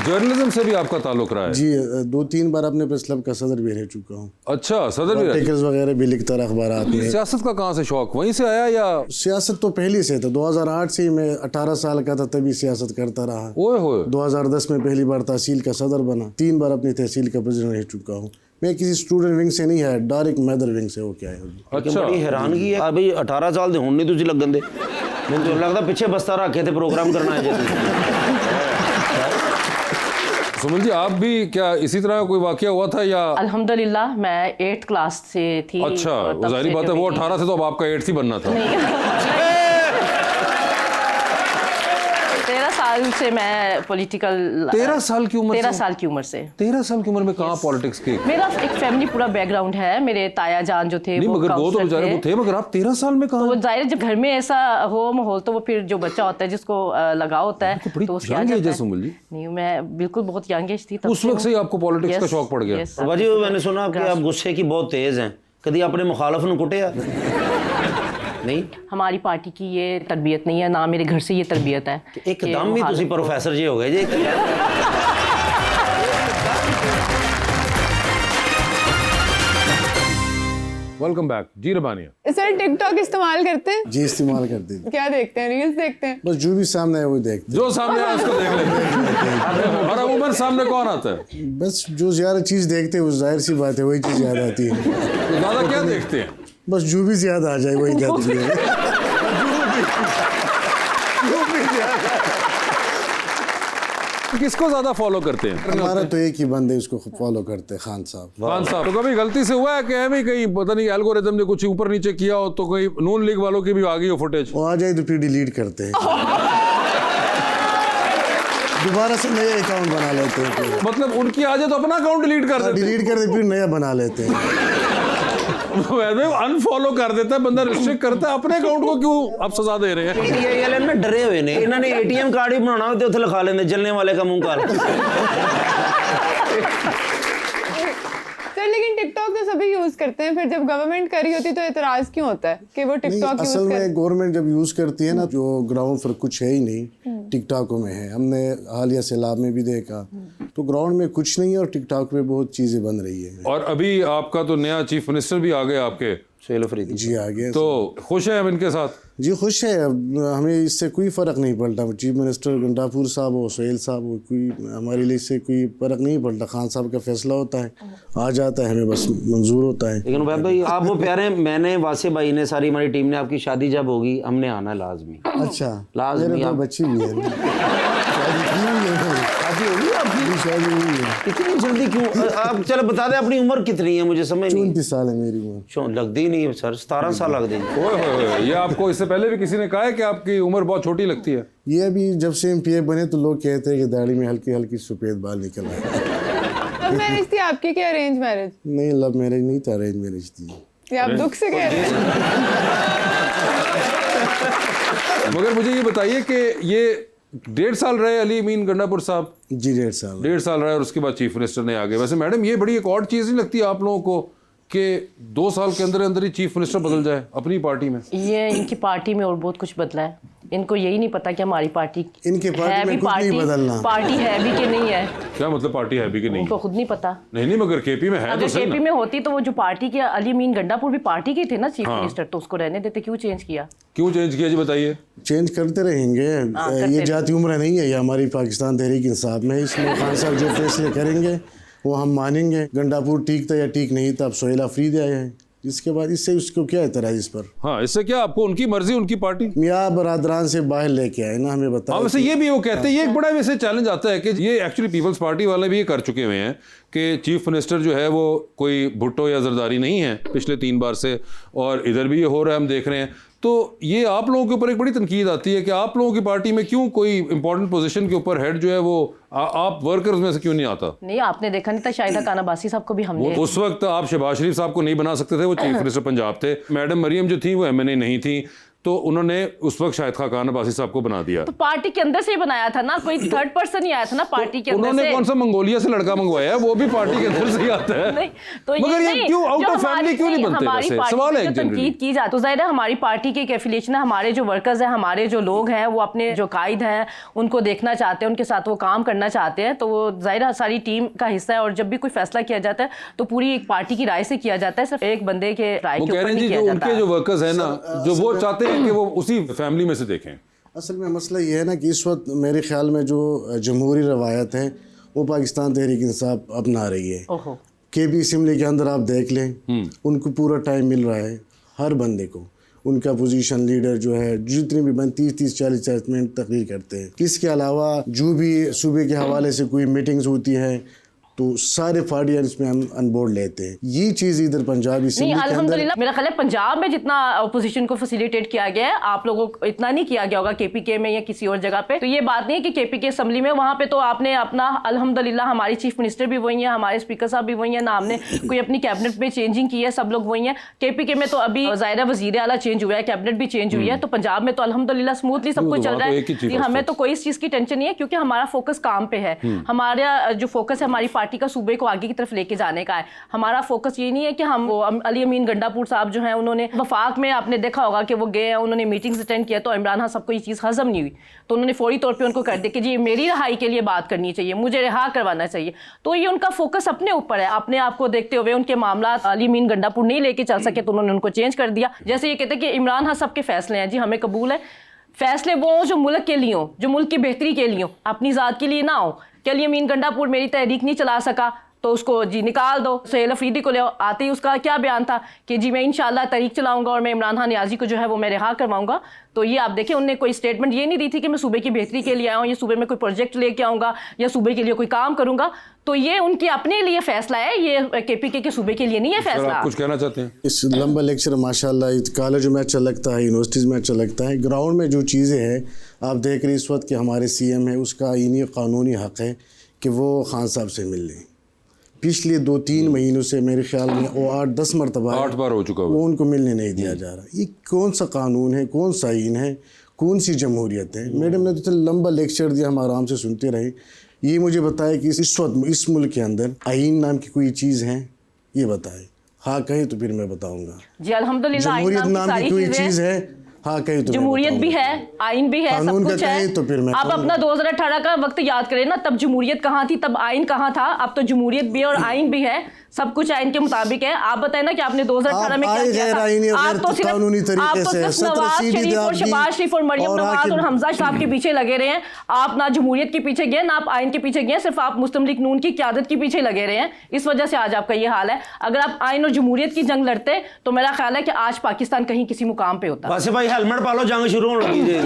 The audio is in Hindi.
जर्नलिज्म से भी आपका ताल्लुक रहा है? जी 2-3 बार अपने प्रेस क्लब का सदर भी रह चुका हूँ। अच्छा, सदर भी रह आर्टिकल्स वगैरह भी लिखता रहा अखबारात में। सियासत का कहाँ से शौक, वहीं से आया या? सियासत तो पहले से था, 2008 से ही मैं 18 साल का था तभी सियासत करता रहा। ओए होए। 2010 में पहली बार तहसील का सदर बना, 3 बार अपनी तहसील का प्रेसिडेंट रह चुका हूँ। मैं किसी स्टूडेंट विंग से नहीं है, डायरेक्ट मैदर विंग से हो क्या है। अच्छा, बड़ी हैरानगी है अभी 18 साल दे हुण नहीं तुझे लगन दे, मैं तो लगता पीछे बस्ता रखे थे प्रोग्राम करना है जे। सुमन जी आप भी क्या इसी तरह कोई वाकया हुआ था या? अल्हम्दुलिल्लाह मैं 8th क्लास से थी। अच्छा, जाहिर बात है वो 18 से तो अब आपका 8 ही बनना था। 13 साल से मैं पॉलिटिकल 13 साल की उम्र 13 से? साल की उम्र से। 13 साल की उम्र में कहाँ पॉलिटिक्स की? मेरा एक फैमिली पूरा बैकग्राउंड है, मेरे ताया जान जो थे नहीं मगर वो तो काउंसलर बेचारे वो थे, मगर आप 13 साल में तो कहाँ? वो जाहिर है जब घर में ऐसा हो माहौल तो वो फिर जो बच्चा होता है जिसको लगाव होता है बड़ी तो उसके आ young age जाता है है। सुमन जी। नहीं मैं बिल्कुल बहुत यंग एज थी तब उस वक्त से ही आपको पॉलिटिक्स का शौक पड़ गया? बाजी मैंने सुना कि आप गुस्से की बहुत तेज हैं, कभी अपने मुखालफ ने कुटिया नहीं? हमारी पार्टी की ये तरबियत नहीं है, ना मेरे घर से ये तरबियत है। एकदम ही तुसी प्रोफेसर जी हो गए जी। वेलकम बैक जी रबानिया। सर टिकटॉक इस्तेमाल करते हैं? जी इस्तेमाल करते हैं। क्या देखते हैं, रील्स देखते हैं? बस जो भी सामने है वो देखते जो सामने आया उसको देख लेते हैं। और अमूमन सामने कौन आता है? हैं। बस जो ज़्यादा चीज़ देखते हैं वो जाहिर सी बात है वही चीज़ याद आती है। ज्यादा क्या देखते हैं? बस जो भी ज्यादा आ जाए वही कहते हैं। किसको ज्यादा फॉलो करते हैं? हमारा तो एक ही बंदे उसको फॉलो करते हैं, खान साहब। खान साहब। तो कभी गलती से हुआ है कि हमें कहीं पता नहीं एल्गोरिथम ने कुछ ऊपर नीचे किया हो तो कोई नून लीग वालों की भी आ गई हो फुटेज? वो आ जाए तो फिर डिलीट करते हैं, दोबारा से नया अकाउंट बना लेते हैं। मतलब उनकी आ जाए तो अपना अकाउंट डिलीट कर देते डिलीट करते फिर नया बना लेते हैं। हैं, अनफॉलो कर देता है बंदा, रिस्ट्रिक्ट करता है। अपने अकाउंट को क्यों आप सजा दे रहे हैं? ये वाले ना डरे हुए ने, इन्होंने एटीएम कार्ड ही बनाना हो तो उत्थे लिखा लेंगे जलने वाले का मुंह काला। सर लेकिन टिकटॉक तो सभी यूज करते हैं, फिर जब गवर्नमेंट कर रही होती तो एतराज क्यों होता है कि वो नहीं, टिकटॉक यूज असल कर? में गवर्नमेंट जब यूज़ करती है ना, जो ग्राउंड पर कुछ है ही नहीं, टिकटॉक में है। हमने हालिया सैलाब में भी देखा तो ग्राउंड में कुछ नहीं है और टिकटॉक में बहुत चीज़ें बन रही है। और अभी आपका तो नया चीफ मिनिस्टर भी आ गए आपके, सोहेल अफरीदी जी आगे तो खुश है हम इनके साथ? जी खुश है, हमें इससे कोई फ़र्क नहीं पड़ता। चीफ मिनिस्टर गंडापुर साहब हो, सोहेल साहब हो, कोई हमारे लिए इससे कोई फ़र्क नहीं पड़ता। खान साहब का फैसला होता है, आ जाता है, हमें बस मंजूर होता है। लेकिन भाई आप वो प्यारे, मैंने वासे भाई ने, सारी हमारी टीम ने, आपकी शादी जब होगी हमने आना लाजमी। अच्छा, लाजमी मेरे तो आप- बच्ची भी है। शादी होगी आपकी? शादी हुई है। इतनी जल्दी क्यों? आप चलो बता दें अपनी उम्र कितनी है, मुझे समझ नहीं। 34 साल है मेरी उम्र। क्यों लगती नहीं है सर, 17 साल लग देंगे। ओए होए होए, ये आपको इससे पहले भी किसी ने कहा है कि आपकी उम्र बहुत छोटी लगती है? ये अभी जब से MPA बने तो लोग कहते हैं कि दाढ़ी में हल्की हल्की सफ़ेद बाल निकल आए। लव मैरिज थी आपकी कि अरेंज मैरिज? नहीं, लव मैरिज नहीं था, अरेंज मैरिज थी। ये आप दुख से कह रहे हैं? मगर मुझे ये बताइए कि ये 1.5 साल रहे अली अमीन गंडापुर साहब? जी 1.5 साल। 1.5 साल रहे और उसके बाद चीफ मिनिस्टर ने आ गए। वैसे मैडम ये बड़ी एक और चीज़ नहीं लगती आप लोगों को कि 2 साल के अंदर अंदर ही चीफ मिनिस्टर बदल जाए अपनी पार्टी में? ये इनकी पार्टी में और बहुत कुछ बदला है, इनको यही नहीं पता कि हमारी पार्टी इनके पार्टी है में भी कुछ नहीं बदलना। पार्टी है भी कि नहीं है, क्या मतलब पार्टी है भी कि नहीं? उनको खुद नहीं पता। नहीं मगर केपी में है तो अगर सही केपी ना? में होती तो वो जो पार्टी के अली अमीन गंडापुर भी पार्टी के थे ना चीफ मिनिस्टर, तो उसको रहने देते, क्यों चेंज किया? क्यों चेंज किया जी बताइए? चेंज करते रहेंगे, करते ये जाति उम्र नहीं है, ये हमारी पाकिस्तान तहरीक इंसाफ में है। इसलिए खान साहब जो फैसले करेंगे वो हम मानेंगे। गंडापुर ठीक था या ठीक नहीं था, अब सोहेल अफरीदी आए हैं, इसके बाद इससे उसको क्या एतराज़ इस पर? हाँ, इससे क्या, आपको उनकी मर्जी उनकी पार्टी मियाँ बरादरान से बाहर लेके आए ना, हमें बताया। हाँ, वैसे ये भी वो कहते हैं, ये एक बड़ा वैसे चैलेंज आता है कि ये एक्चुअली पीपल्स पार्टी वाले भी ये कर चुके हुए हैं कि चीफ मिनिस्टर जो है वो कोई भुट्टो या जरदारी नहीं है पिछले 3 बार से, और इधर भी ये हो रहा है, हम देख रहे हैं। तो ये आप लोगों के ऊपर एक बड़ी तनकीद आती है कि आप लोगों की पार्टी में क्यों कोई इंपॉर्टेंट पोजीशन के ऊपर हेड जो है वो आप वर्कर्स में से क्यों नहीं आता? नहीं, आपने देखा नहीं था शाहिदा खान अब्बासी साहब को भी हमने वो उस वक्त आप शहबाज शरीफ साहब को नहीं बना सकते थे, वो चीफ मिनिस्टर पंजाब थे। मैडम मरियम जो थी वो MNA नहीं थी, तो उन्होंने उस वक्त शाहिद खान अब्बासी साहब को बना दिया। तो पार्टी के अंदर से ही बनाया था ना, कोई थर्ड पर्सन ही आया था ना पार्टी के अंदर उन्होंने से। कौन सा मंगोलिया से लड़का मंगवाया है, वो भी पार्टी के अंदर से ही आता है। नहीं, तो मगर ये नहीं, क्यों आउट जो ऑफ हमारी- फैमिली क्यों नहीं बनते? हमारी वैसे पार्टी सवाल में है जो एक जनरली। तनकीद की जाती, तो जाहिर है हमारी पार्टी की एक एफिलिएशन है, हमारे जो वर्कर्स हैं, हमारे जो लोग हैं, वो अपने जो कायद हैं उनको देखना चाहते हैं, उनके साथ वो काम करना चाहते हैं, तो वो जाहिर है सारी टीम का हिस्सा है। और जब भी कोई फैसला किया जाता है तो पूरी एक पार्टी की राय से किया जाता है, सिर्फ एक बंदे के राय वो के कह ऊपर रहे हैं नहीं जी, किया जो जाता उनके जो वर्कर्स हैं ना, जो वो चाहते हैं कि वो उसी फैमिली में से देखें। असल में मसला ये है ना कि इस वक्त मेरे ख्याल में जो जमहूरी रवायत है वो पाकिस्तान तहरीक इंसाफ अपना रही है। ओहो। KB असम्बली के अंदर आप देख लें, उनको पूरा टाइम मिल रहा है हर बंदे को। उनका पोजीशन लीडर जो है, जितने भी बंद 30-40 मिनट तकरीर करते हैं। इसके अलावा जो भी सूबे के हवाले से कोई मीटिंग्स होती है तो सारे फाड़ियाँ इसमें हम अनबोर्ड लेते हैं। ये चीज़ इधर पंजाब नहीं, असम्बली के अंदर अल्हम्दुलिल्लाह मेरा ख्याल है पंजाब में जितना अपोजिशन को फैसिलिटेट किया गया है, आप लोगों को इतना नहीं किया गया होगा KPK में या किसी और जगह पे। तो ये बात नहीं है कि KPK असम्बली में वहाँ पे तो आपने अपना अल्हम्दुलिल्लाह हमारी चीफ मिनिस्टर भी वही है, हमारे स्पीकर साहब भी वही है, ना हमने कोई अपनी कैबिनेट में चेंजिंग की है, सब लोग वही हैं। KPK में तो अभी ज़ाहिर वजीर आला चेंज हुआ है, कैबिनेट भी चेंज हुई है, तो पंजाब में तो अल्हम्दुलिल्लाह स्मूथली सब कुछ चल रहा वहाँ तो एक ही chief है। हमें minister। तो कोई इस चीज़ की टेंशन नहीं है, क्योंकि हमारा फोकस काम पे है। हमारा जो फोकस है हमारी पार्टी का सूबे को आगे की तरफ लेके जाने का है। हमारा फोकस ये नहीं है कि हम वो अली अमीन गंडापुर साहब जो हैं, उन्होंने वफाक में आपने देखा होगा कि वो गए हैं, उन्होंने मीटिंग्स अटेंड किया, तो इमरान खान सबको ये चीज़ हजम नहीं हुई, तो उन्होंने फौरी तौर पे उनको कर दिया कि जी मेरी रिहाई के लिए बात करनी चाहिए, मुझे रिहा करवाना चाहिए। तो ये उनका फोकस अपने ऊपर है, अपने आप को देखते हुए उनके मामला अली अमीन गंडापुर नहीं लेके चल सके तो उन्होंने उनको चेंज कर दिया। जैसे ये कहते हैं कि इमरान खान सबके फैसले हैं, जी हमें कबूल है, फैसले वो हों जो मुल्क के लिए हों, जो मुल्क की बेहतरी के लिए हों, अपनी ज़ात के लिए ना हो। कि अली अमीन गंडापुर मेरी तहरीक नहीं चला सका तो उसको जी निकाल दो, सुहेल अफरीदी को ले आओ। आते ही उसका क्या बयान था कि जी मैं इंशाल्लाह तहरीक चलाऊंगा और मैं इमरान खान नियाजी को जो है वो मैं रिहा करवाऊंगा। तो ये आप देखें, उनने कोई स्टेटमेंट ये नहीं दी थी कि मैं सूबे की बेहतरी के लिए आया हूँ, या सूबे में कोई प्रोजेक्ट लेके आऊँगा, या सूबे के लिए कोई काम करूँगा। तो ये उनके अपने लिए फैसला है, ये KPK के सूबे के लिए नहीं है सर, फैसला। आप कुछ कहना चाहते हैं? इस लंबा लेक्चर माशाल्लाह कॉलेज में अच्छा लगता है, यूनिवर्सिटीज़ में अच्छा लगता है। ग्राउंड में जो चीज़ें हैं आप देख रहे इस वक्त कि हमारे CM है, उसका इन्हीं कानूनी हक़ है कि वो खान साहब से मिल लें। पिछले 2-3 महीनों से मेरे ख्याल में वो 8-10 मरतबा 8 बार हो चुका वो हुआ। उनको मिलने नहीं दिया जा रहा। ये कौन सा कानून है, कौन सा आइन है, कौन सी जमहूरियत है? मैडम ने तो लंबा लेक्चर दिया, हम आराम से सुनते रहे। ये मुझे बताए कि इस वक्त इस मुल्क के अंदर आइन नाम की कोई चीज़ है, ये बताए। हाँ कहे तो फिर मैं बताऊँगा। जी अल्हम्दुलिल्लाह आइन जमहूरियत नाम की नाम की सारी कोई चीज़ें चीज़ है, हाँ कहीं तो जमहूरियत भी है, आइन भी है, सब कानून का कुछ है। कहें तो फिर मैं आप कहूँगा। अपना 2018 का वक्त याद करें ना, तब जमहूरियत कहाँ थी, तब आइन कहाँ था। अब तो जमहूरियत भी है और आइन भी है, सब कुछ आइन के मुताबिक है। आप बताएं ना कि आपने 2018 में क्या किया था। आप तो सिर्फ नवाज शरीफ और शहबाज शरीफ और मरियम नवाज और हमजा साहब के पीछे लगे रहे हैं। आप ना जमहूरियत के पीछे गए, ना आप आइन के पीछे गए, सिर्फ आप मुस्लिम लीग नून की क़यादत के पीछे लगे रहे हैं। इस वजह से आज आपका ये हाल है। अगर आप आइन और जमहूरियत की जंग लड़ते तो मेरा ख्याल है कि आज पाकिस्तान कहीं किसी मुकाम पे होता। वैसे भाई हेलमेट पा लो, जंग शुरू होने लगी।